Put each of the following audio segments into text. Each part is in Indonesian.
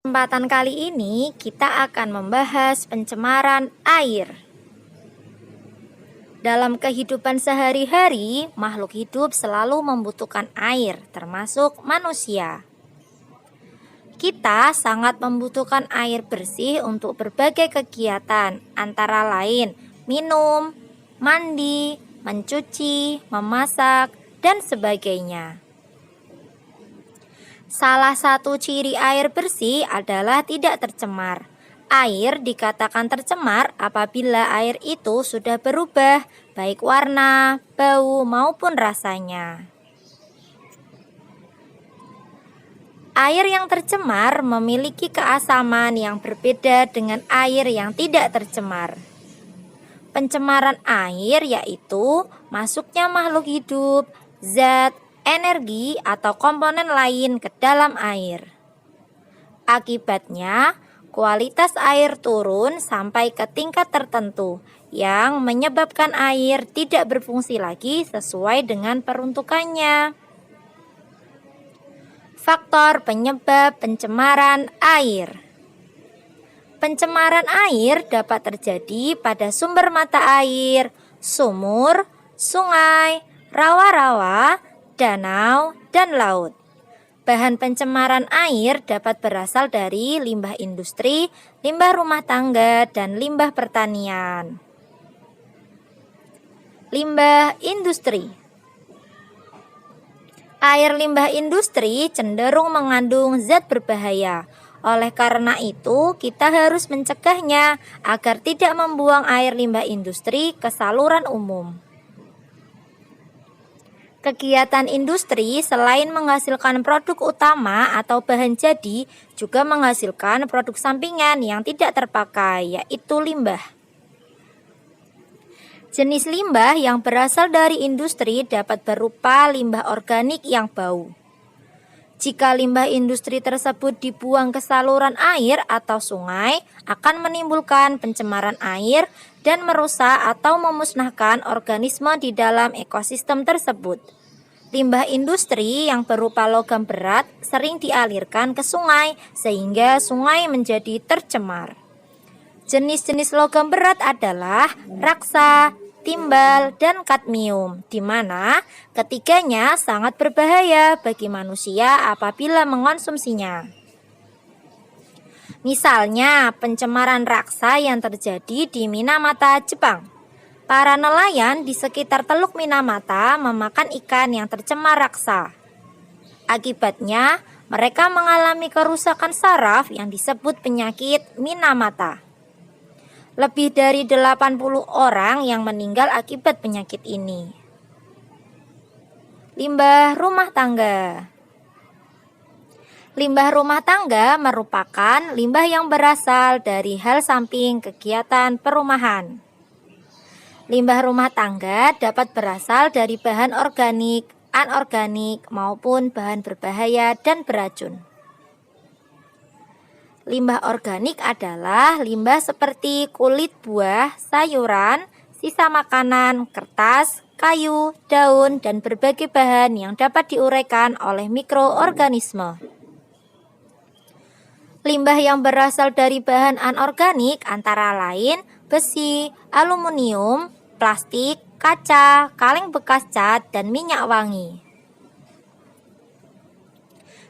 Kesempatan kali ini kita akan membahas pencemaran air. Dalam kehidupan sehari-hari, makhluk hidup selalu membutuhkan air, termasuk manusia. Kita sangat membutuhkan air bersih untuk berbagai kegiatan, antara lain minum, mandi, mencuci, memasak, dan sebagainya. Salah satu ciri air bersih adalah tidak tercemar. Air dikatakan tercemar apabila air itu sudah berubah, baik warna, bau, maupun rasanya. Air yang tercemar memiliki keasaman yang berbeda dengan air yang tidak tercemar. Pencemaran air yaitu masuknya makhluk hidup, zat, energi, atau komponen lain ke dalam air. Akibatnya, kualitas air turun sampai ke tingkat tertentu yang menyebabkan air tidak berfungsi lagi sesuai dengan peruntukannya. Faktor penyebab pencemaran air. Pencemaran air dapat terjadi pada sumber mata air, sumur, sungai, rawa-rawa, danau, dan laut. Bahan pencemaran air dapat berasal dari limbah industri, limbah rumah tangga, dan limbah pertanian. Limbah industri. Air limbah industri cenderung mengandung zat berbahaya. Oleh karena itu, kita harus mencegahnya agar tidak membuang air limbah industri ke saluran umum. Kegiatan industri selain menghasilkan produk utama atau bahan jadi, juga menghasilkan produk sampingan yang tidak terpakai, yaitu limbah. Jenis limbah yang berasal dari industri dapat berupa limbah organik yang bau. Jika limbah industri tersebut dibuang ke saluran air atau sungai, akan menimbulkan pencemaran air dan merusak atau memusnahkan organisme di dalam ekosistem tersebut. Limbah industri yang berupa logam berat sering dialirkan ke sungai sehingga sungai menjadi tercemar. Jenis-jenis logam berat adalah raksa, timbal, dan kadmium, di mana ketiganya sangat berbahaya bagi manusia apabila mengonsumsinya. Misalnya, pencemaran raksa yang terjadi di Minamata, Jepang. Para nelayan di sekitar Teluk Minamata memakan ikan yang tercemar raksa. Akibatnya, mereka mengalami kerusakan saraf yang disebut penyakit Minamata. Lebih dari 80 orang yang meninggal akibat penyakit ini. Limbah rumah tangga. Limbah rumah tangga merupakan limbah yang berasal dari hal samping kegiatan perumahan. Limbah rumah tangga dapat berasal dari bahan organik, anorganik, maupun bahan berbahaya dan beracun. Limbah organik adalah limbah seperti kulit buah, sayuran, sisa makanan, kertas, kayu, daun, dan berbagai bahan yang dapat diuraikan oleh mikroorganisme. Limbah yang berasal dari bahan anorganik antara lain besi, aluminium, plastik, kaca, kaleng bekas cat, dan minyak wangi.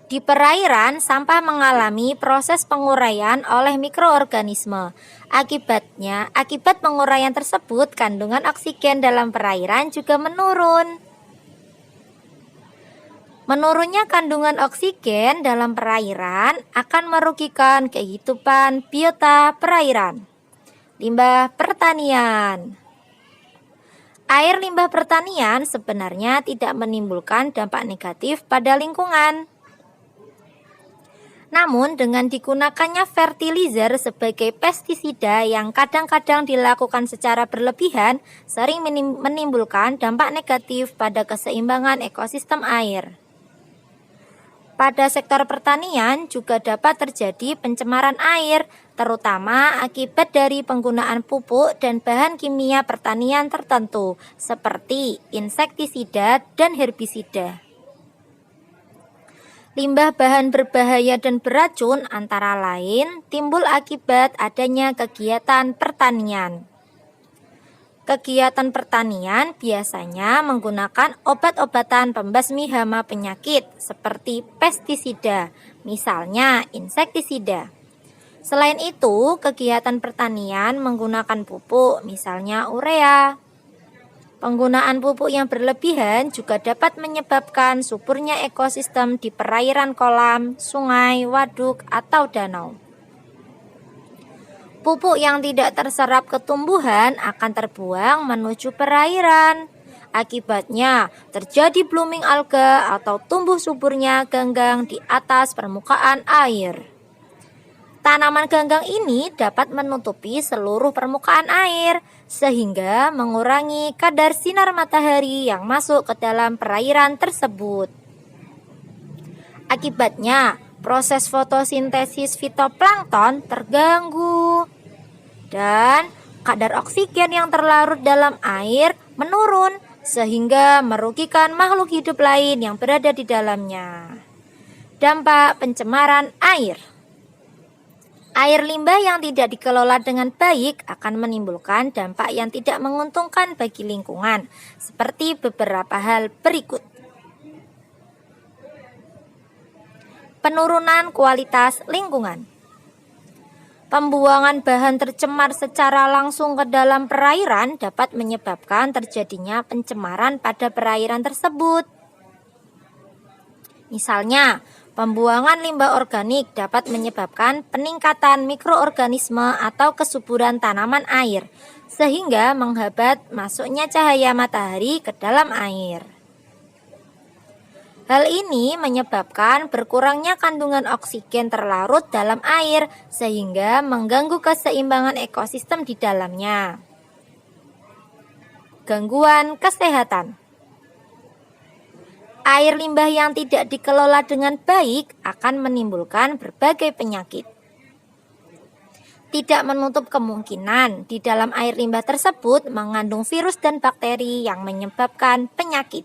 Di perairan, sampah mengalami proses penguraian oleh mikroorganisme. Akibat penguraian tersebut, kandungan oksigen dalam perairan juga menurun. Menurunnya kandungan oksigen dalam perairan akan merugikan kehidupan biota perairan. Limbah pertanian. Air limbah pertanian sebenarnya tidak menimbulkan dampak negatif pada lingkungan. Namun dengan digunakannya fertilizer sebagai pestisida yang kadang-kadang dilakukan secara berlebihan, sering menimbulkan dampak negatif pada keseimbangan ekosistem air. Pada sektor pertanian juga dapat terjadi pencemaran air, terutama akibat dari penggunaan pupuk dan bahan kimia pertanian tertentu, seperti insektisida dan herbisida. Limbah bahan berbahaya dan beracun antara lain timbul akibat adanya kegiatan pertanian. Kegiatan pertanian biasanya menggunakan obat-obatan pembasmi hama penyakit seperti pestisida, misalnya insektisida. Selain itu, kegiatan pertanian menggunakan pupuk, misalnya urea. Penggunaan pupuk yang berlebihan juga dapat menyebabkan suburnya ekosistem di perairan kolam, sungai, waduk, atau danau. Pupuk yang tidak terserap ke tumbuhan akan terbuang menuju perairan. Akibatnya, terjadi blooming alga atau tumbuh suburnya ganggang di atas permukaan air. Tanaman ganggang ini dapat menutupi seluruh permukaan air, sehingga mengurangi kadar sinar matahari yang masuk ke dalam perairan tersebut. Akibatnya, proses fotosintesis fitoplankton terganggu, dan kadar oksigen yang terlarut dalam air menurun, sehingga merugikan makhluk hidup lain yang berada di dalamnya. Dampak pencemaran air. Air limbah yang tidak dikelola dengan baik akan menimbulkan dampak yang tidak menguntungkan bagi lingkungan, seperti beberapa hal berikut. Penurunan kualitas lingkungan. Pembuangan bahan tercemar secara langsung ke dalam perairan dapat menyebabkan terjadinya pencemaran pada perairan tersebut. Misalnya, pembuangan limbah organik dapat menyebabkan peningkatan mikroorganisme atau kesuburan tanaman air, sehingga menghambat masuknya cahaya matahari ke dalam air. Hal ini menyebabkan berkurangnya kandungan oksigen terlarut dalam air, sehingga mengganggu keseimbangan ekosistem di dalamnya. Gangguan kesehatan. Air limbah yang tidak dikelola dengan baik akan menimbulkan berbagai penyakit. Tidak menutup kemungkinan di dalam air limbah tersebut mengandung virus dan bakteri yang menyebabkan penyakit.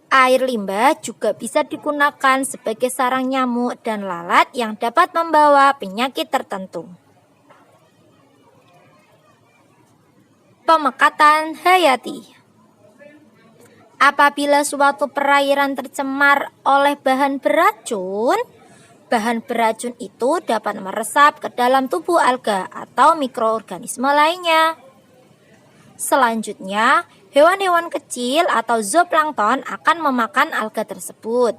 Air limbah juga bisa digunakan sebagai sarang nyamuk dan lalat yang dapat membawa penyakit tertentu. Pemekatan hayati. Apabila suatu perairan tercemar oleh bahan beracun itu dapat meresap ke dalam tubuh alga atau mikroorganisme lainnya. Selanjutnya, hewan-hewan kecil atau zooplankton akan memakan alga tersebut.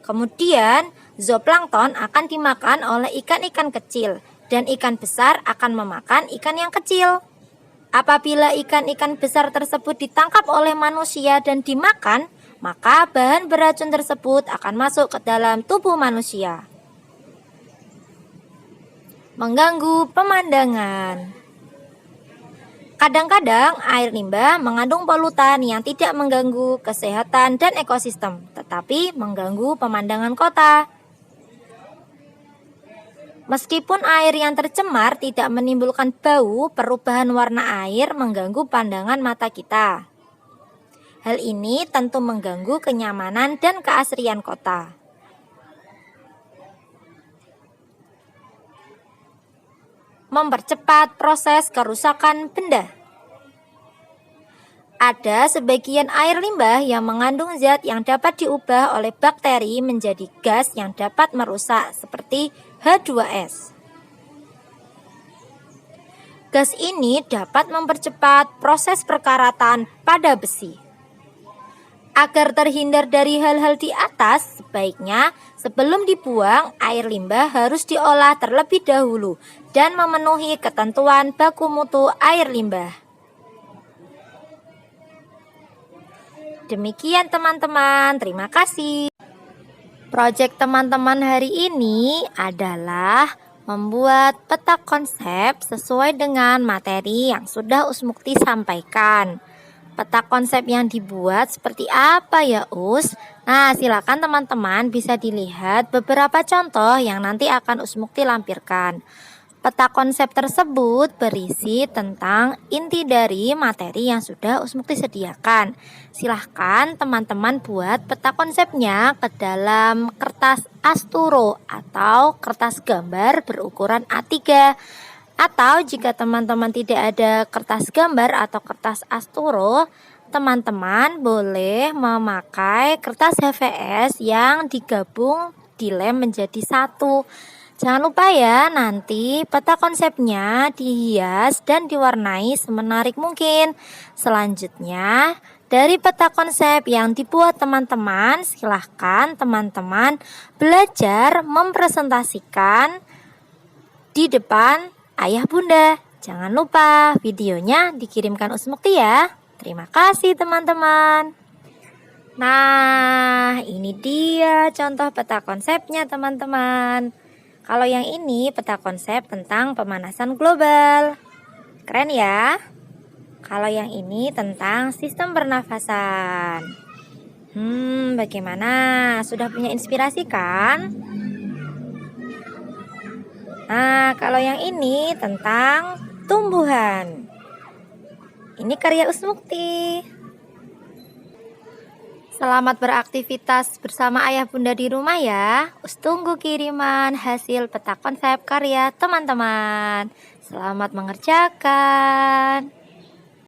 Kemudian, zooplankton akan dimakan oleh ikan-ikan kecil dan ikan besar akan memakan ikan yang kecil. Apabila ikan-ikan besar tersebut ditangkap oleh manusia dan dimakan, maka bahan beracun tersebut akan masuk ke dalam tubuh manusia. Mengganggu pemandangan. Kadang-kadang air limbah mengandung polutan yang tidak mengganggu kesehatan dan ekosistem, tetapi mengganggu pemandangan kota. Meskipun air yang tercemar tidak menimbulkan bau, perubahan warna air mengganggu pandangan mata kita. Hal ini tentu mengganggu kenyamanan dan keasrian kota. Mempercepat proses kerusakan benda. Ada sebagian air limbah yang mengandung zat yang dapat diubah oleh bakteri menjadi gas yang dapat merusak seperti H2S. Gas ini dapat mempercepat proses perkaratan pada besi. Agar terhindar dari hal-hal di atas, sebaiknya sebelum dibuang, air limbah harus diolah terlebih dahulu dan memenuhi ketentuan baku mutu air limbah. Demikian teman-teman, terima kasih. Proyek teman-teman hari ini adalah membuat peta konsep sesuai dengan materi yang sudah Usmukti sampaikan. Peta konsep yang dibuat seperti apa ya Us? Nah, silakan teman-teman bisa dilihat beberapa contoh yang nanti akan Usmukti lampirkan. Peta konsep tersebut berisi tentang inti dari materi yang sudah Usmukti sediakan. Silahkan teman-teman buat peta konsepnya ke dalam kertas asturo atau kertas gambar berukuran A3. Atau jika teman-teman tidak ada kertas gambar atau kertas asturo, teman-teman boleh memakai kertas HVS yang digabung dilem menjadi satu. Jangan lupa ya, nanti peta konsepnya dihias dan diwarnai semenarik mungkin. Selanjutnya, dari peta konsep yang dibuat teman-teman, silahkan teman-teman belajar mempresentasikan di depan ayah bunda. Jangan lupa videonya dikirimkan Usmukti ya. Terima kasih teman-teman. Nah, ini dia contoh peta konsepnya teman-teman. Kalau yang ini peta konsep tentang pemanasan global. Keren ya? Kalau yang ini tentang sistem pernafasan. Bagaimana? Sudah punya inspirasi kan? Nah, kalau yang ini tentang tumbuhan. Ini karya Usmukti. Selamat beraktivitas bersama ayah bunda di rumah ya. Tunggu kiriman hasil peta konsep karya teman-teman. Selamat mengerjakan.